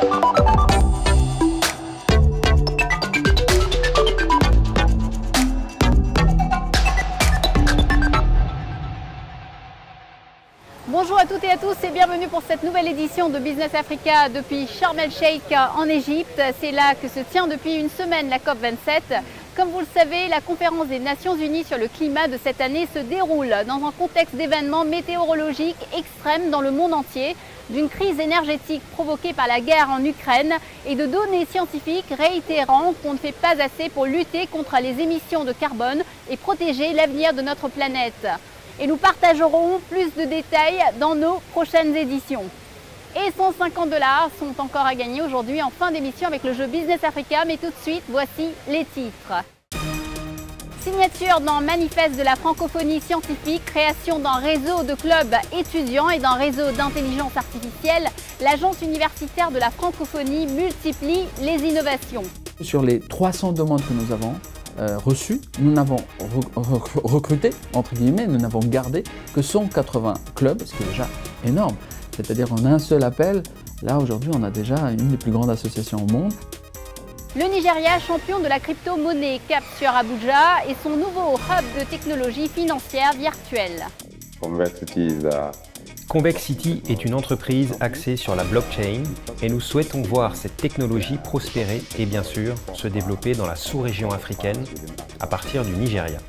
Bonjour à toutes et à tous et bienvenue pour cette nouvelle édition de Business Africa depuis Sharm el-Sheikh en Égypte. C'est là que se tient depuis une semaine la COP27. Comme vous le savez, la conférence des Nations Unies sur le climat de cette année se déroule dans un contexte d'événements météorologiques extrêmes dans le monde entier, d'une crise énergétique provoquée par la guerre en Ukraine et de données scientifiques réitérant qu'on ne fait pas assez pour lutter contre les émissions de carbone et protéger l'avenir de notre planète. Et nous partagerons plus de détails dans nos prochaines éditions. Et 150 $ sont encore à gagner aujourd'hui en fin d'émission avec le jeu Business Africa. Mais tout de suite, voici les titres. Signature d'un manifeste de la francophonie scientifique, création d'un réseau de clubs étudiants et d'un réseau d'intelligence artificielle, l'agence universitaire de la francophonie multiplie les innovations. Sur les 300 demandes que nous avons reçues, nous n'avons recruté, entre guillemets, nous n'avons gardé que 180 clubs, ce qui est déjà énorme. C'est-à-dire en un seul appel, là aujourd'hui on a déjà une des plus grandes associations au monde. Le Nigeria, champion de la crypto-monnaie, cap sur Abuja et son nouveau hub de technologie financière virtuelle. Convexity est une entreprise axée sur la blockchain et nous souhaitons voir cette technologie prospérer et bien sûr se développer dans la sous-région africaine à partir du Nigeria.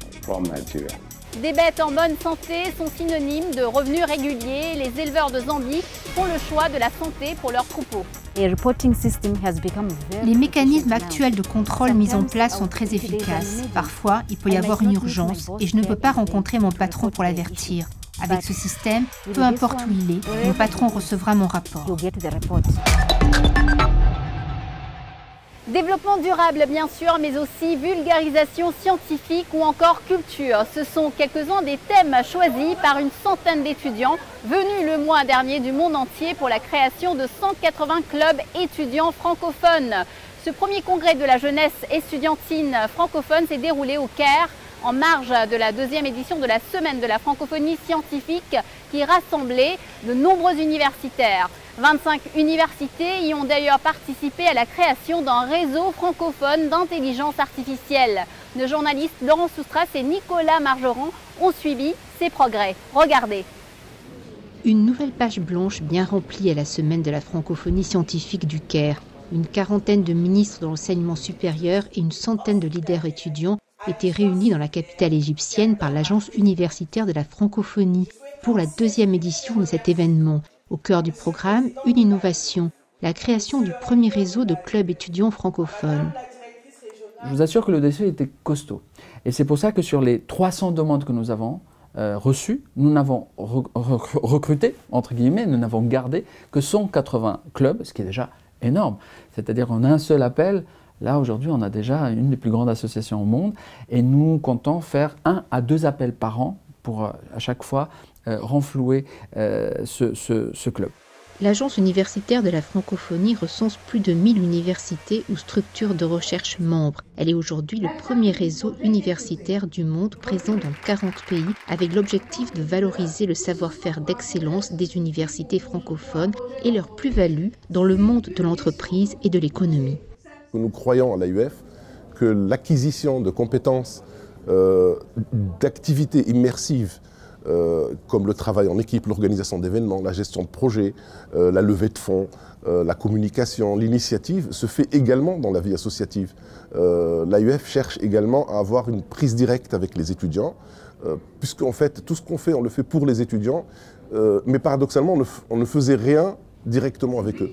Des bêtes en bonne santé sont synonymes de revenus réguliers. Les éleveurs de Zambie font le choix de la santé pour leurs troupeaux. Les mécanismes actuels de contrôle mis en place sont très efficaces. Parfois, il peut y avoir une urgence et je ne peux pas rencontrer mon patron pour l'avertir. Avec ce système, peu importe où il est, mon patron recevra mon rapport. Développement durable bien sûr, mais aussi vulgarisation scientifique ou encore culture. Ce sont quelques-uns des thèmes choisis par une centaine d'étudiants venus le mois dernier du monde entier pour la création de 180 clubs étudiants francophones. Ce premier congrès de la jeunesse estudiantine francophone s'est déroulé au Caire en marge de la deuxième édition de la Semaine de la francophonie scientifique qui rassemblait de nombreux universitaires. 25 universités y ont d'ailleurs participé à la création d'un réseau francophone d'intelligence artificielle. Nos journalistes Laurent Soustras et Nicolas Margeron ont suivi ces progrès. Regardez. Une nouvelle page blanche bien remplie à la Semaine de la francophonie scientifique du Caire. Une quarantaine de ministres de l'enseignement supérieur et une centaine de leaders étudiants étaient réunis dans la capitale égyptienne par l'agence universitaire de la francophonie pour la deuxième édition de cet événement. Au cœur du programme, une innovation, la création du premier réseau de clubs étudiants francophones. Je vous assure que le défi était costaud. Et c'est pour ça que sur les 300 demandes que nous avons reçues, nous n'avons recruté, entre guillemets, nous n'avons gardé que 180 clubs, ce qui est déjà énorme. C'est-à-dire en un seul appel, là aujourd'hui on a déjà une des plus grandes associations au monde et nous comptons faire 1 à 2 appels par an pour à chaque fois renflouer ce club. L'agence universitaire de la francophonie recense plus de 1000 universités ou structures de recherche membres. Elle est aujourd'hui le premier réseau universitaire du monde présent dans 40 pays avec l'objectif de valoriser le savoir-faire d'excellence des universités francophones et leur plus-value dans le monde de l'entreprise et de l'économie. Nous croyons à l'AUF que l'acquisition de compétences, d'activités immersives, comme le travail en équipe, l'organisation d'événements, la gestion de projets, la levée de fonds, la communication, l'initiative, se fait également dans la vie associative. L'AUF cherche également à avoir une prise directe avec les étudiants, puisqu'en fait, tout ce qu'on fait, on le fait pour les étudiants, mais paradoxalement, on ne faisait rien directement avec eux.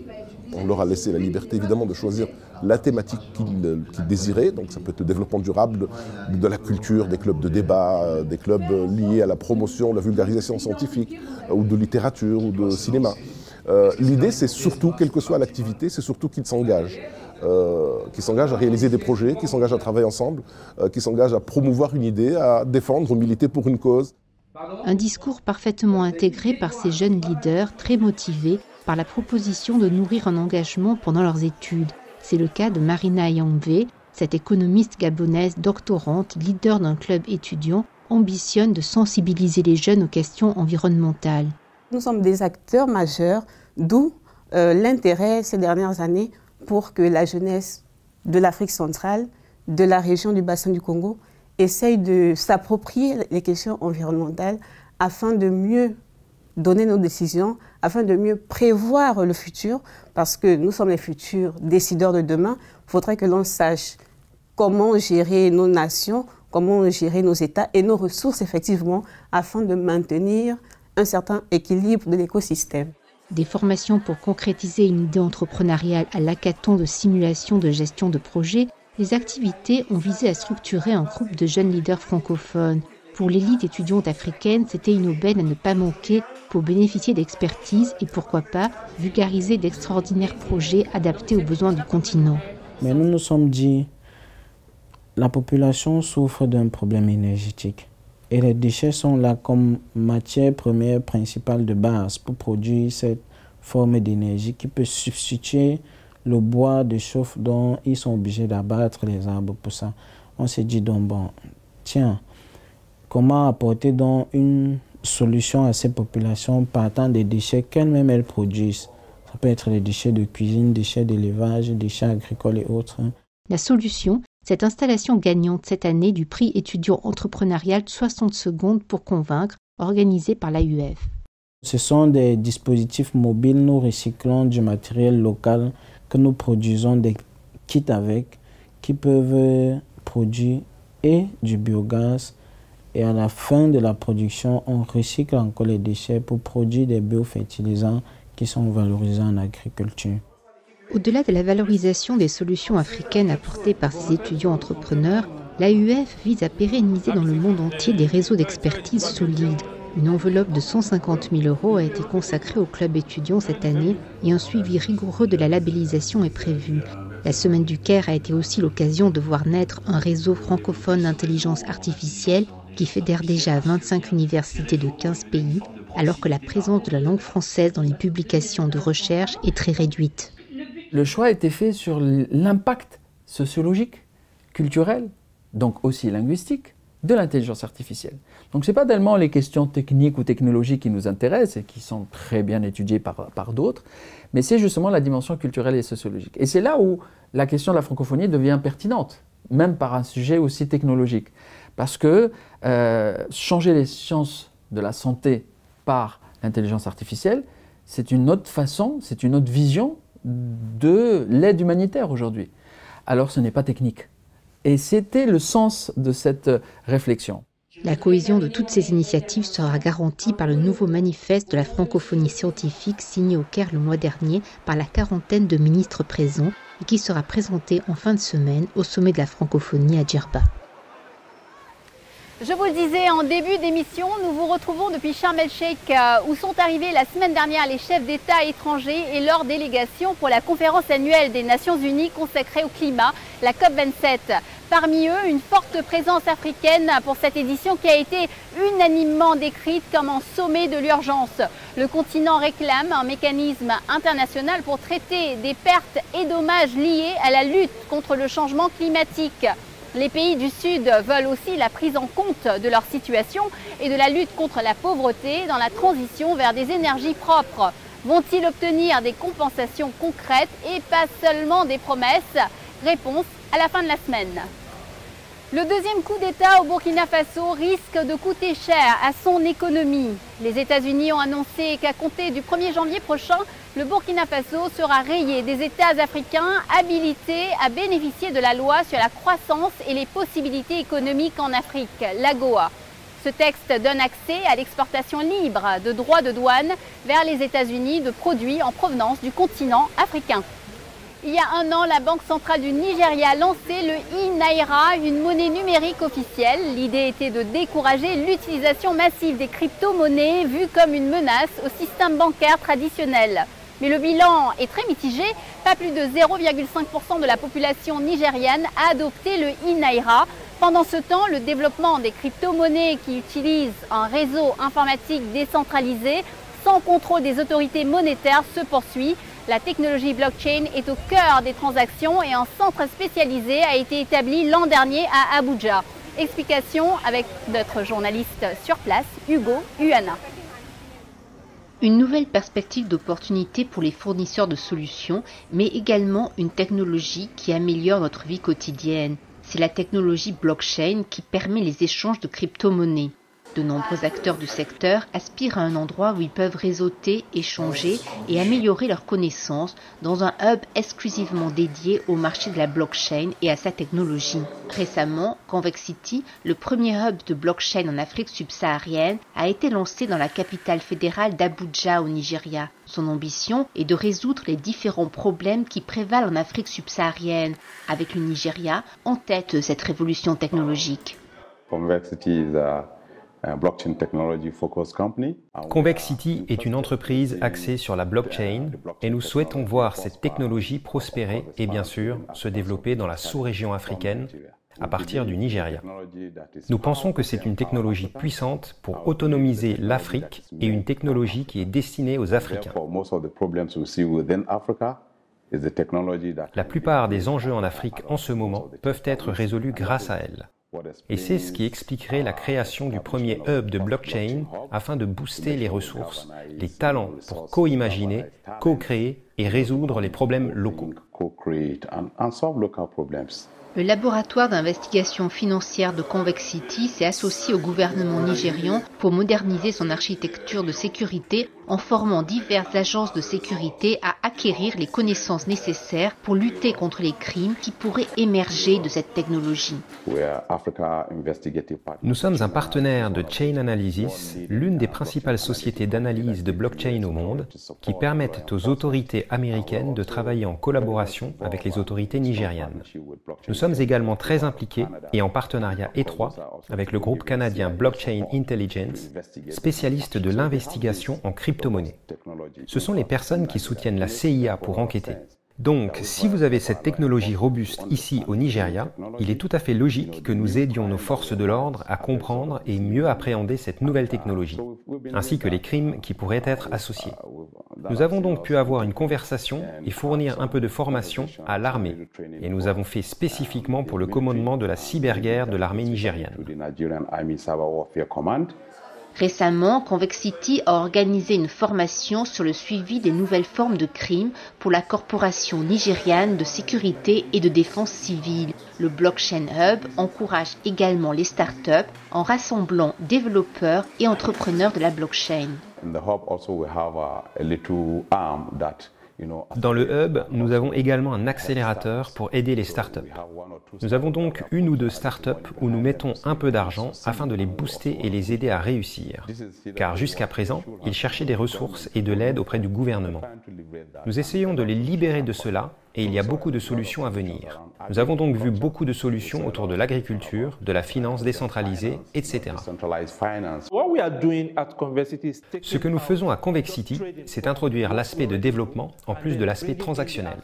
On leur a laissé la liberté, évidemment, de choisir la thématique qu'ils désiraient. Donc ça peut être le développement durable, de la culture, des clubs de débat, des clubs liés à la promotion, la vulgarisation scientifique, ou de littérature, ou de cinéma. L'idée, c'est surtout, quelle que soit l'activité, c'est surtout qu'ils s'engagent à réaliser des projets, qu'ils s'engagent à travailler ensemble, qu'ils s'engagent à promouvoir une idée, à défendre, militer pour une cause. Un discours parfaitement intégré par ces jeunes leaders, très motivés par la proposition de nourrir un engagement pendant leurs études. C'est le cas de Marina Yamvé, cette économiste gabonaise doctorante, leader d'un club étudiant, ambitionne de sensibiliser les jeunes aux questions environnementales. Nous sommes des acteurs majeurs, d'où l'intérêt ces dernières années pour que la jeunesse de l'Afrique centrale, de la région du bassin du Congo, essaye de s'approprier les questions environnementales afin de mieux donner nos décisions, afin de mieux prévoir le futur, parce que nous sommes les futurs décideurs de demain. Il faudrait que l'on sache comment gérer nos nations, comment gérer nos États et nos ressources, effectivement, afin de maintenir un certain équilibre de l'écosystème. Des formations pour concrétiser une idée entrepreneuriale à l'hackathon de simulation de gestion de projet, les activités ont visé à structurer un groupe de jeunes leaders francophones. Pour l'élite étudiante africaine, c'était une aubaine à ne pas manquer pour bénéficier d'expertise et pourquoi pas vulgariser d'extraordinaires projets adaptés aux besoins du continent. Mais nous nous sommes dit, la population souffre d'un problème énergétique. Et les déchets sont là comme matière première principale de base pour produire cette forme d'énergie qui peut substituer le bois de chauffe dont ils sont obligés d'abattre les arbres pour ça. On s'est dit donc, bon, tiens, comment apporter donc une solution à ces populations partant des déchets qu'elles-mêmes elles produisent. Ça peut être les déchets de cuisine, déchets d'élevage, déchets agricoles et autres. La solution, cette installation gagnante cette année du prix étudiant entrepreneurial 60 secondes pour convaincre, organisé par l'AUF. Ce sont des dispositifs mobiles, nous recyclons du matériel local que nous produisons des kits avec, qui peuvent produire et du biogaz. Et à la fin de la production, on recycle encore les déchets pour produire des biofertilisants qui sont valorisés en agriculture. Au-delà de la valorisation des solutions africaines apportées par ces étudiants entrepreneurs, l'AUF vise à pérenniser dans le monde entier des réseaux d'expertise solides. Une enveloppe de 150 000 € a été consacrée au club étudiant cette année et un suivi rigoureux de la labellisation est prévu. La Semaine du Caire a été aussi l'occasion de voir naître un réseau francophone d'intelligence artificielle qui fédère déjà 25 universités de 15 pays, alors que la présence de la langue française dans les publications de recherche est très réduite. Le choix a été fait sur l'impact sociologique, culturel, donc aussi linguistique, de l'intelligence artificielle. Donc ce n'est pas tellement les questions techniques ou technologiques qui nous intéressent et qui sont très bien étudiées par d'autres, mais c'est justement la dimension culturelle et sociologique. Et c'est là où la question de la francophonie devient pertinente, même par un sujet aussi technologique. Parce que changer les sciences de la santé par l'intelligence artificielle, c'est une autre façon, c'est une autre vision de l'aide humanitaire aujourd'hui. Alors ce n'est pas technique. Et c'était le sens de cette réflexion. La cohésion de toutes ces initiatives sera garantie par le nouveau manifeste de la francophonie scientifique signé au Caire le mois dernier par la quarantaine de ministres présents et qui sera présenté en fin de semaine au sommet de la francophonie à Djerba. Je vous le disais en début d'émission, nous vous retrouvons depuis Sharm el-Sheikh où sont arrivés la semaine dernière les chefs d'État étrangers et leur délégation pour la conférence annuelle des Nations Unies consacrée au climat, la COP27. Parmi eux, une forte présence africaine pour cette édition qui a été unanimement décrite comme un sommet de l'urgence. Le continent réclame un mécanisme international pour traiter des pertes et dommages liés à la lutte contre le changement climatique. Les pays du Sud veulent aussi la prise en compte de leur situation et de la lutte contre la pauvreté dans la transition vers des énergies propres. Vont-ils obtenir des compensations concrètes et pas seulement des promesses? Réponse à la fin de la semaine. Le deuxième coup d'État au Burkina Faso risque de coûter cher à son économie. Les États-Unis ont annoncé qu'à compter du 1er janvier prochain, le Burkina Faso sera rayé des États africains habilités à bénéficier de la loi sur la croissance et les possibilités économiques en Afrique, l'AGOA. Ce texte donne accès à l'exportation libre de droits de douane vers les États-Unis de produits en provenance du continent africain. Il y a un an, la Banque centrale du Nigeria lançait le e-Naira, une monnaie numérique officielle. L'idée était de décourager l'utilisation massive des crypto-monnaies vues comme une menace au système bancaire traditionnel. Mais le bilan est très mitigé. Pas plus de 0,5% de la population nigériane a adopté le e-Naira. Pendant ce temps, le développement des crypto-monnaies qui utilisent un réseau informatique décentralisé sans contrôle des autorités monétaires se poursuit. La technologie blockchain est au cœur des transactions et un centre spécialisé a été établi l'an dernier à Abuja. Explication avec notre journaliste sur place, Hugo Uana. Une nouvelle perspective d'opportunité pour les fournisseurs de solutions, mais également une technologie qui améliore notre vie quotidienne. C'est la technologie blockchain qui permet les échanges de crypto-monnaies. De nombreux acteurs du secteur aspirent à un endroit où ils peuvent réseauter, échanger et améliorer leurs connaissances dans un hub exclusivement dédié au marché de la blockchain et à sa technologie. Récemment, Convexity, le premier hub de blockchain en Afrique subsaharienne, a été lancé dans la capitale fédérale d'Abuja au Nigeria. Son ambition est de résoudre les différents problèmes qui prévalent en Afrique subsaharienne, avec le Nigeria en tête de cette révolution technologique. Convexity est une entreprise axée sur la blockchain et nous souhaitons voir cette technologie prospérer et bien sûr se développer dans la sous-région africaine à partir du Nigeria. Nous pensons que c'est une technologie puissante pour autonomiser l'Afrique et une technologie qui est destinée aux Africains. La plupart des enjeux en Afrique en ce moment peuvent être résolus grâce à elle. Et c'est ce qui expliquerait la création du premier hub de blockchain afin de booster les ressources, les talents pour co-imaginer, co-créer et résoudre les problèmes locaux. Le laboratoire d'investigation financière de Convexity s'est associé au gouvernement nigérian pour moderniser son architecture de sécurité en formant diverses agences de sécurité à acquérir les connaissances nécessaires pour lutter contre les crimes qui pourraient émerger de cette technologie. Nous sommes un partenaire de Chain Analysis, l'une des principales sociétés d'analyse de blockchain au monde, qui permettent aux autorités américaines de travailler en collaboration avec les autorités nigérianes. Nous sommes également très impliqués et en partenariat étroit avec le groupe canadien Blockchain Intelligence, spécialiste de l'investigation en crypto-monnaie. Ce sont les personnes qui soutiennent la CIA pour enquêter. Donc, si vous avez cette technologie robuste ici au Nigeria, il est tout à fait logique que nous aidions nos forces de l'ordre à comprendre et mieux appréhender cette nouvelle technologie, ainsi que les crimes qui pourraient être associés. Nous avons donc pu avoir une conversation et fournir un peu de formation à l'armée, et nous avons fait spécifiquement pour le commandement de la cyberguerre de l'armée nigériane. Récemment, Convexity a organisé une formation sur le suivi des nouvelles formes de crimes pour la Corporation nigériane de sécurité et de défense civile. Le Blockchain Hub encourage également les startups en rassemblant développeurs et entrepreneurs de la blockchain. Dans le hub, nous avons également un accélérateur pour aider les startups. Nous avons donc une ou deux startups où nous mettons un peu d'argent afin de les booster et les aider à réussir. Car jusqu'à présent, ils cherchaient des ressources et de l'aide auprès du gouvernement. Nous essayons de les libérer de cela et il y a beaucoup de solutions à venir. Nous avons donc vu beaucoup de solutions autour de l'agriculture, de la finance décentralisée, etc. Ce que nous faisons à Convexity, c'est introduire l'aspect de développement en plus de l'aspect transactionnel.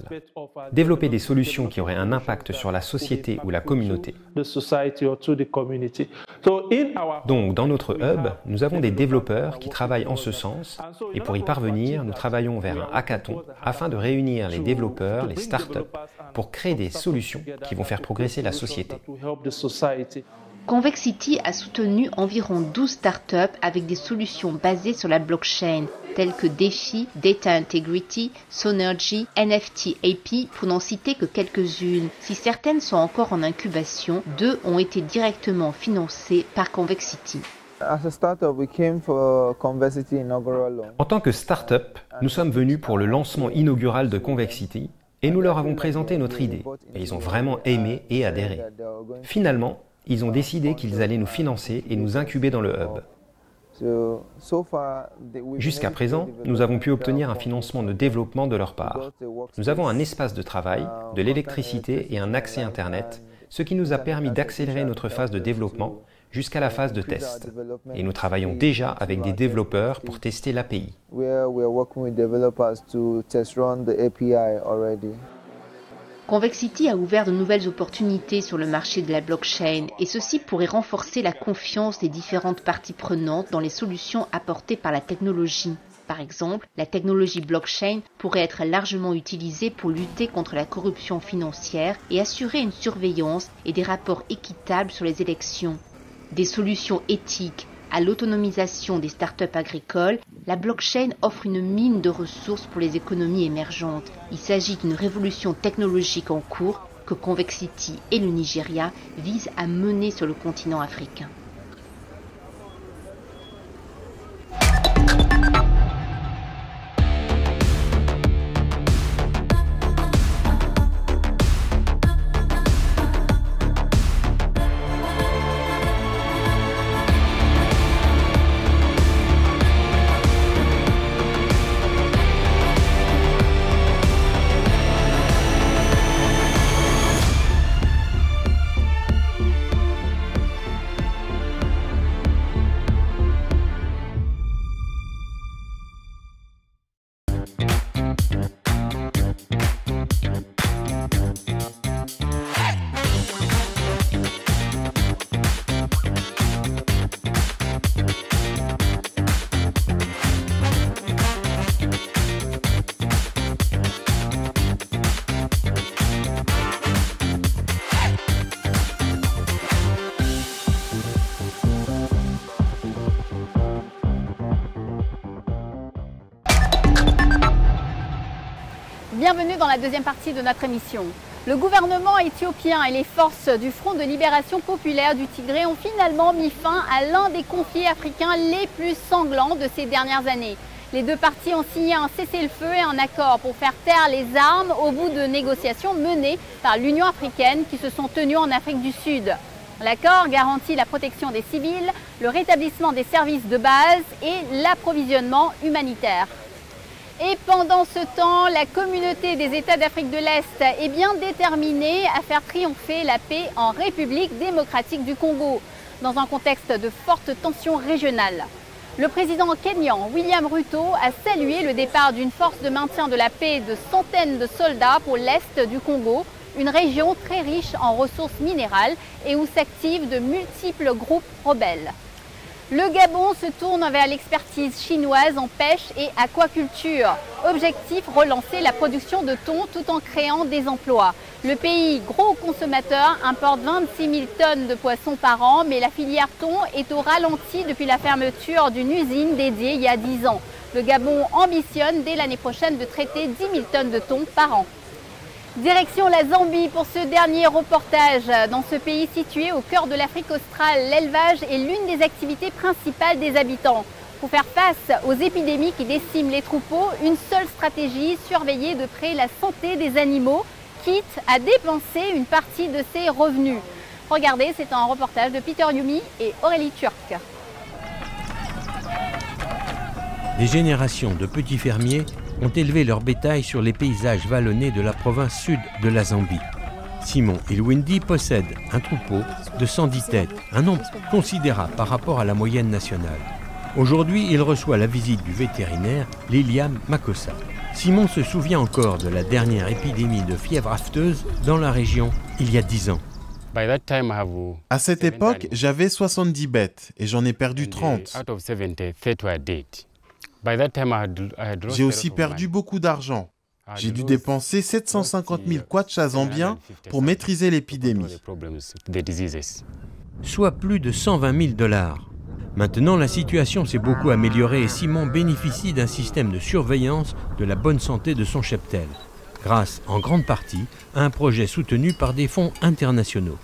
Développer des solutions qui auraient un impact sur la société ou la communauté. Donc, dans notre hub, nous avons des développeurs qui travaillent en ce sens et pour y parvenir, nous travaillons vers un hackathon afin de réunir les développeurs, les startups, pour créer des solutions qui vont faire progresser la société. Convexity a soutenu environ 12 startups avec des solutions basées sur la blockchain, telles que DeFi, Data Integrity, Sonergy, NFT AP, pour n'en citer que quelques-unes. Si certaines sont encore en incubation, 2 ont été directement financées par Convexity. En tant que start-up, nous sommes venus pour le lancement inaugural de Convexity et nous leur avons présenté notre idée. Et ils ont vraiment aimé et adhéré. Finalement, ils ont décidé qu'ils allaient nous financer et nous incuber dans le hub. Jusqu'à présent, nous avons pu obtenir un financement de développement de leur part. Nous avons un espace de travail, de l'électricité et un accès Internet, ce qui nous a permis d'accélérer notre phase de développement jusqu'à la phase de test. Et nous travaillons déjà avec des développeurs pour tester l'API. Convexity a ouvert de nouvelles opportunités sur le marché de la blockchain et ceci pourrait renforcer la confiance des différentes parties prenantes dans les solutions apportées par la technologie. Par exemple, la technologie blockchain pourrait être largement utilisée pour lutter contre la corruption financière et assurer une surveillance et des rapports équitables sur les élections. Des solutions éthiques à l'autonomisation des startups agricoles La blockchain offre une mine de ressources pour les économies émergentes. Il s'agit d'une révolution technologique en cours que Convexity et le Nigeria visent à mener sur le continent africain. Bienvenue dans la deuxième partie de notre émission. Le gouvernement éthiopien et les forces du Front de libération populaire du Tigré ont finalement mis fin à l'un des conflits africains les plus sanglants de ces dernières années. Les deux parties ont signé un cessez-le-feu et un accord pour faire taire les armes au bout de négociations menées par l'Union africaine qui se sont tenues en Afrique du Sud. L'accord garantit la protection des civils, le rétablissement des services de base et l'approvisionnement humanitaire. Et pendant ce temps, la communauté des États d'Afrique de l'Est est bien déterminée à faire triompher la paix en République démocratique du Congo, dans un contexte de fortes tensions régionales. Le président kényan William Ruto a salué le départ d'une force de maintien de la paix de centaines de soldats pour l'Est du Congo, une région très riche en ressources minérales et où s'activent de multiples groupes rebelles. Le Gabon se tourne vers l'expertise chinoise en pêche et aquaculture. Objectif, relancer la production de thon tout en créant des emplois. Le pays, gros consommateur, importe 26 000 tonnes de poissons par an, mais la filière thon est au ralenti depuis la fermeture d'une usine dédiée il y a 10 ans. Le Gabon ambitionne dès l'année prochaine de traiter 10 000 tonnes de thon par an. Direction la Zambie pour ce dernier reportage. Dans ce pays situé au cœur de l'Afrique australe, l'élevage est l'une des activités principales des habitants. Pour faire face aux épidémies qui déciment les troupeaux, une seule stratégie, surveiller de près la santé des animaux, quitte à dépenser une partie de ses revenus. Regardez, c'est un reportage de Peter Yumi et Aurélie Turc. Des générations de petits fermiers ont élevé leur bétail sur les paysages vallonnés de la province sud de la Zambie. Simon Ilwindi possède un troupeau de 110 têtes, un nombre considérable par rapport à la moyenne nationale. Aujourd'hui, il reçoit la visite du vétérinaire Liliam Makossa. Simon se souvient encore de la dernière épidémie de fièvre afteuse dans la région il y a 10 ans. À cette époque, j'avais 70 bêtes et j'en ai perdu 30. J'ai aussi perdu beaucoup d'argent. J'ai dû dépenser 750 000 kwacha zambiens pour maîtriser l'épidémie. Soit plus de 120 000 $. Maintenant, la situation s'est beaucoup améliorée et Simon bénéficie d'un système de surveillance de la bonne santé de son cheptel, grâce en grande partie à un projet soutenu par des fonds internationaux.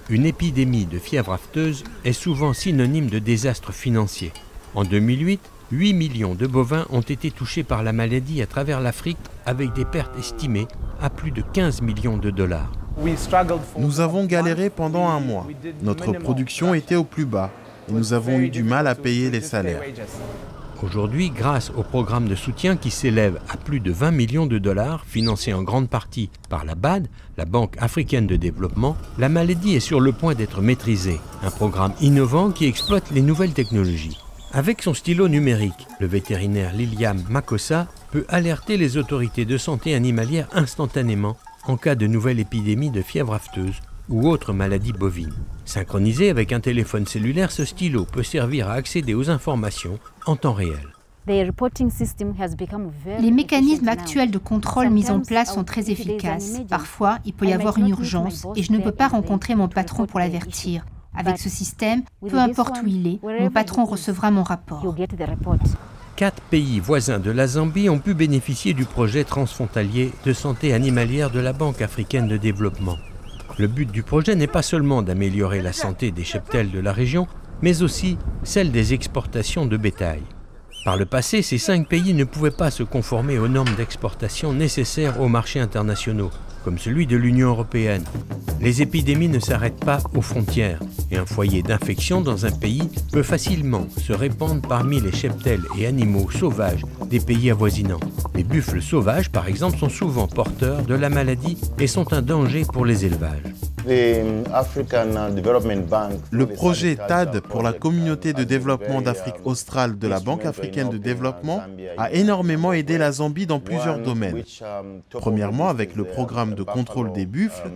Une épidémie de fièvre afteuse est souvent synonyme de désastre financier. En 2008, 8 millions de bovins ont été touchés par la maladie à travers l'Afrique avec des pertes estimées à plus de 15 millions de $. Nous avons galéré pendant un mois. Notre production était au plus bas et nous avons eu du mal à payer les salaires. Aujourd'hui, grâce au programme de soutien qui s'élève à plus de 20 millions de $, financé en grande partie par la BAD, la Banque africaine de développement, la maladie est sur le point d'être maîtrisée. Un programme innovant qui exploite les nouvelles technologies. Avec son stylo numérique, le vétérinaire Liliam Makossa peut alerter les autorités de santé animalière instantanément en cas de nouvelle épidémie de fièvre afteuse ou autre maladie bovine. Synchronisé avec un téléphone cellulaire, ce stylo peut servir à accéder aux informations en temps réel. Les mécanismes actuels de contrôle mis en place sont très efficaces. Parfois, il peut y avoir une urgence et je ne peux pas rencontrer mon patron pour l'avertir. Avec ce système, peu importe où il est, mon patron recevra mon rapport. 4 pays voisins de la Zambie ont pu bénéficier du projet transfrontalier de santé animalière de la Banque africaine de développement. Le but du projet n'est pas seulement d'améliorer la santé des cheptels de la région, mais aussi celle des exportations de bétail. Par le passé, ces 5 pays ne pouvaient pas se conformer aux normes d'exportation nécessaires aux marchés internationaux, comme celui de l'Union européenne. Les épidémies ne s'arrêtent pas aux frontières et un foyer d'infection dans un pays peut facilement se répandre parmi les cheptels et animaux sauvages des pays avoisinants. Les buffles sauvages, par exemple, sont souvent porteurs de la maladie et sont un danger pour les élevages. Le projet TAD pour la communauté de développement d'Afrique australe de la Banque africaine de développement a énormément aidé la Zambie dans plusieurs domaines. Premièrement, avec le programme de contrôle des buffles,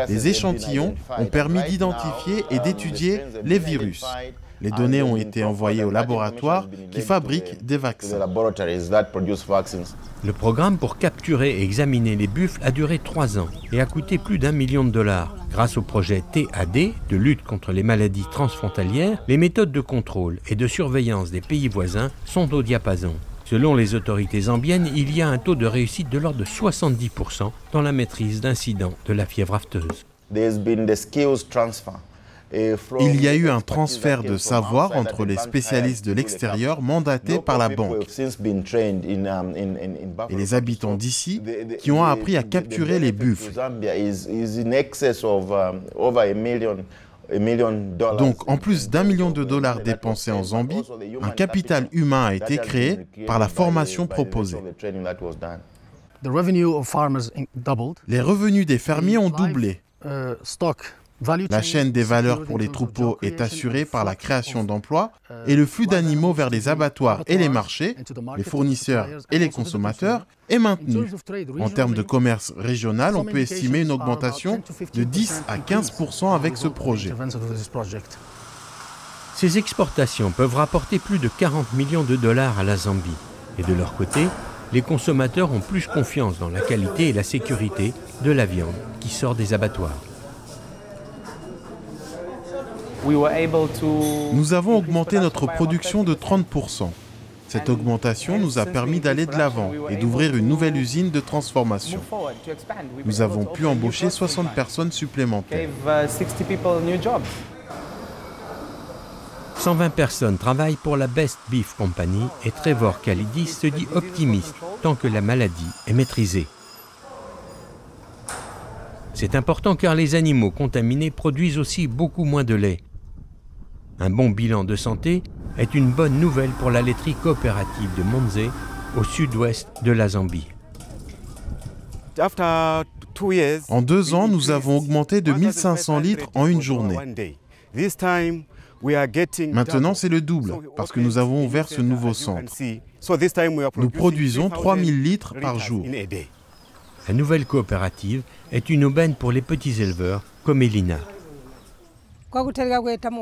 les échantillons ont permis d'identifier et d'étudier les virus. Les données ont été envoyées au laboratoire qui fabrique des vaccins. Le programme pour capturer et examiner les buffles a duré 3 ans et a coûté plus d'1 million de dollars. Grâce au projet TAD, de lutte contre les maladies transfrontalières, les méthodes de contrôle et de surveillance des pays voisins sont au diapason. Selon les autorités zambiennes, il y a un taux de réussite de l'ordre de 70% dans la maîtrise d'incidents de la fièvre afteuse. Il y a eu un transfert de savoir entre les spécialistes de l'extérieur mandatés par la banque et les habitants d'ici qui ont appris à capturer les buffles. Donc, en plus d'1 million de dollars dépensés en Zambie, un capital humain a été créé par la formation proposée. Les revenus des fermiers ont doublé. La chaîne des valeurs pour les troupeaux est assurée par la création d'emplois et le flux d'animaux vers les abattoirs et les marchés, les fournisseurs et les consommateurs est maintenu. En termes de commerce régional, on peut estimer une augmentation de 10 à 15% avec ce projet. Ces exportations peuvent rapporter plus de 40 millions de dollars à la Zambie. Et de leur côté, les consommateurs ont plus confiance dans la qualité et la sécurité de la viande qui sort des abattoirs. Nous avons augmenté notre production de 30%. Cette augmentation nous a permis d'aller de l'avant et d'ouvrir une nouvelle usine de transformation. Nous avons pu embaucher 60 personnes supplémentaires. 120 personnes travaillent pour la Best Beef Company et Trevor Khalidis se dit optimiste tant que la maladie est maîtrisée. C'est important car les animaux contaminés produisent aussi beaucoup moins de lait. Un bon bilan de santé est une bonne nouvelle pour la laiterie coopérative de Monze, au sud-ouest de la Zambie. En 2 ans, nous avons augmenté de 1500 litres en une journée. Maintenant, c'est le double, parce que nous avons ouvert ce nouveau centre. Nous produisons 3000 litres par jour. La nouvelle coopérative est une aubaine pour les petits éleveurs comme Elina.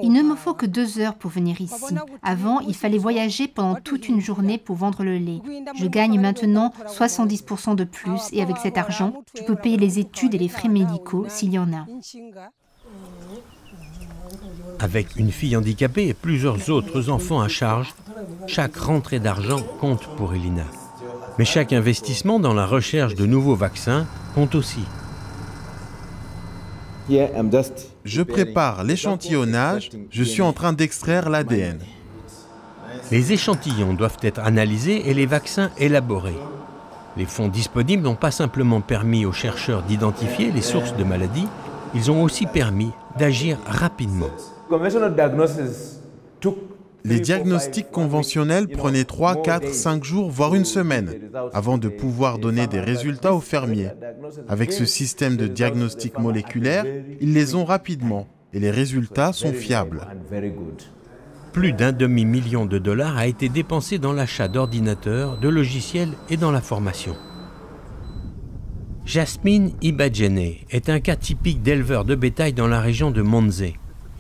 Il ne me faut que 2 heures pour venir ici. Avant, il fallait voyager pendant toute une journée pour vendre le lait. Je gagne maintenant 70% de plus et avec cet argent, je peux payer les études et les frais médicaux s'il y en a. Avec une fille handicapée et plusieurs autres enfants à charge, chaque rentrée d'argent compte pour Elina. Mais chaque investissement dans la recherche de nouveaux vaccins compte aussi. Je prépare l'échantillonnage, je suis en train d'extraire l'ADN. Les échantillons doivent être analysés et les vaccins élaborés. Les fonds disponibles n'ont pas simplement permis aux chercheurs d'identifier les sources de maladies, ils ont aussi permis d'agir rapidement. Les diagnostics conventionnels prenaient 3, 4, 5 jours, voire une semaine, avant de pouvoir donner des résultats aux fermiers. Avec ce système de diagnostic moléculaire, ils les ont rapidement et les résultats sont fiables. Plus d'1 demi-million de dollars a été dépensé dans l'achat d'ordinateurs, de logiciels et dans la formation. Jasmine Ibadjene est un cas typique d'éleveur de bétail dans la région de Monze.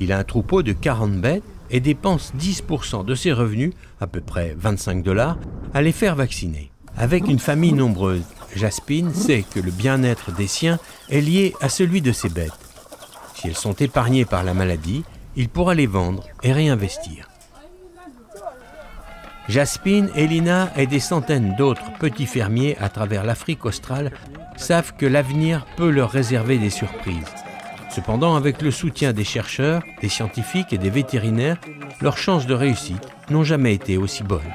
Il a un troupeau de 40 bêtes et dépense 10% de ses revenus, à peu près 25 $, à les faire vacciner. Avec une famille nombreuse, Jasmine sait que le bien-être des siens est lié à celui de ses bêtes. Si elles sont épargnées par la maladie, il pourra les vendre et réinvestir. Jaspine, Elina et des centaines d'autres petits fermiers à travers l'Afrique australe savent que l'avenir peut leur réserver des surprises. Cependant, avec le soutien des chercheurs, des scientifiques et des vétérinaires, leurs chances de réussite n'ont jamais été aussi bonnes.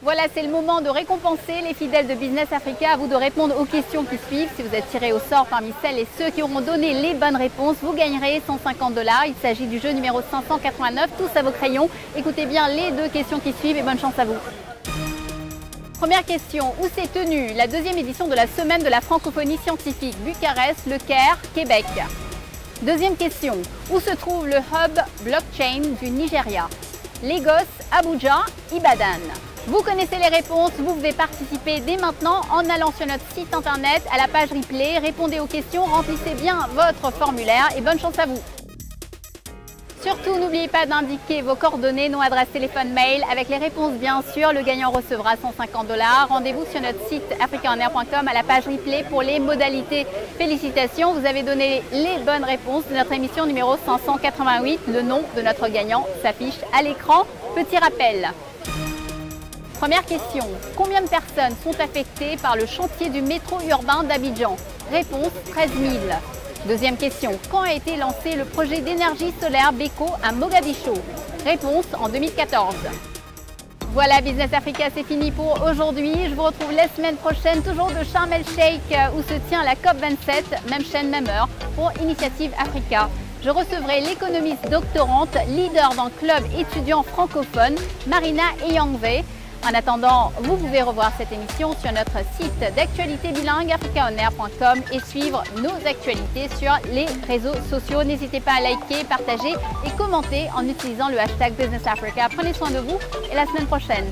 Voilà, c'est le moment de récompenser les fidèles de Business Africa. À vous de répondre aux questions qui suivent. Si vous êtes tiré au sort parmi celles et ceux qui auront donné les bonnes réponses, vous gagnerez 150 $. Il s'agit du jeu numéro 589, tous à vos crayons. Écoutez bien les 2 questions qui suivent et bonne chance à vous. Première question, où s'est tenue la 2e édition de la Semaine de la francophonie scientifique? Bucarest, Le Caire, Québec. Deuxième question, où se trouve le hub blockchain du Nigeria? Lagos, Abuja, Ibadan. Vous connaissez les réponses, vous pouvez participer dès maintenant en allant sur notre site internet à la page replay, répondez aux questions, remplissez bien votre formulaire et bonne chance à vous. Surtout, n'oubliez pas d'indiquer vos coordonnées, nom, adresse, téléphone, mail. Avec les réponses, bien sûr, le gagnant recevra 150 $. Rendez-vous sur notre site africaonair.com à la page replay pour les modalités. Félicitations, vous avez donné les bonnes réponses de notre émission numéro 588. Le nom de notre gagnant s'affiche à l'écran. Petit rappel. Première question, combien de personnes sont affectées par le chantier du métro urbain d'Abidjan? Réponse, 13 000. Deuxième question, quand a été lancé le projet d'énergie solaire Beko à Mogadiscio? Réponse, en 2014. Voilà, Business Africa, c'est fini pour aujourd'hui. Je vous retrouve la semaine prochaine, toujours de Sharm el-Sheikh, où se tient la COP27, même chaîne, même heure, pour Initiative Africa. Je recevrai l'économiste doctorante, leader d'un club étudiant francophone, Marina Eyangve. En attendant, vous pouvez revoir cette émission sur notre site d'actualité bilingue africaonair.com et suivre nos actualités sur les réseaux sociaux. N'hésitez pas à liker, partager et commenter en utilisant le hashtag Business Africa. Prenez soin de vous et la semaine prochaine.